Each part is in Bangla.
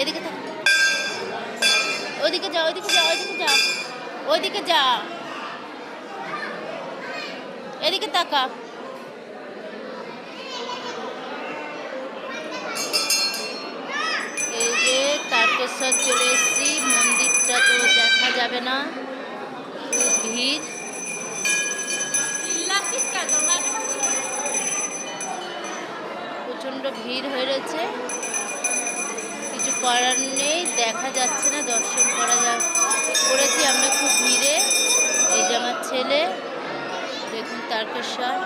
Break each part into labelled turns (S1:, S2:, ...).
S1: এদিকে থাক, ওইদিকে যা, ওইদিকে যা, ওইদিকে যা, ওইদিকে যা, এদিকে তাকা। এই যে তারকেশ্বর চলে এসেছি, মন্দিরটা তো দেখা যাবে না, খুব ভিড়। প্রচণ্ড ভিড় হয়ে রয়েছে, কিছু করার নেই, দেখা যাচ্ছে না, দর্শন করেছি আমরা খুব ভিড়ে। এই যে আমার ছেলে, দেখুন তারকেশ্বর।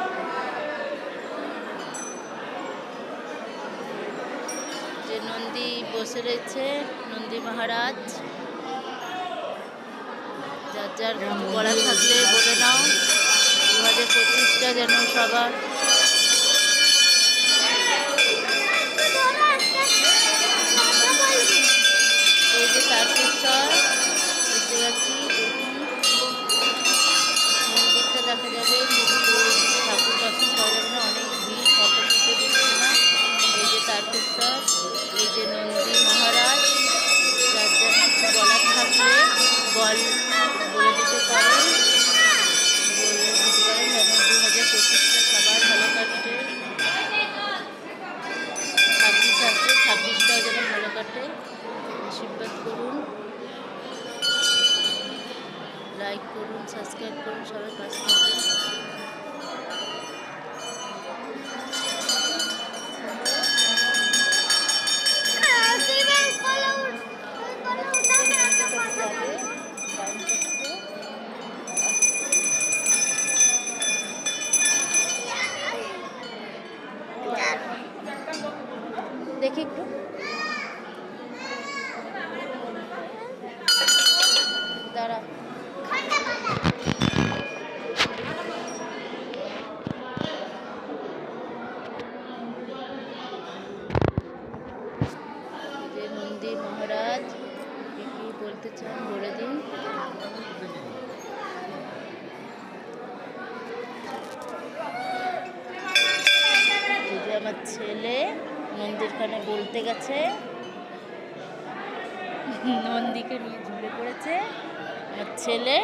S1: যে নন্দী বসে রয়েছে, নন্দী মহারাজ। যার যার কিছু বলার থাকলে বলে নাও, 2025টা যেন সবার। এই যে তারকেশ্বর এসে গেছি, দেখুন মন্দিরটা দেখা যাবে কিন্তু ঠাকুর দর্শন করা যাবে না, অনেক ভিড়, ফটো তুলতে দিচ্ছে না। এই যে তারকেশ্বর, এই যে নন্দী মহারাজ। যার যার কিছু বলার থাকলে বলে দিতে পারেন, যেন 2025টা সবার ভালো কাটে। 26 আসছে, 26টাও যেন ভালো কাটে, আশীর্বাদ করুন, লাইক করুন, সাবস্ক্রাইব করুন, সবাই পাশে থাকুন। দেখি একটু, দাঁড়া। যে নন্দী মহারাজ কি বলতে চান বলে দিন। এই যে আমার ছেলে মন্দিরখানে বলতে গেছে, নন্দীকে নিয়ে ঝুলে পড়েছে আমার ছেলে।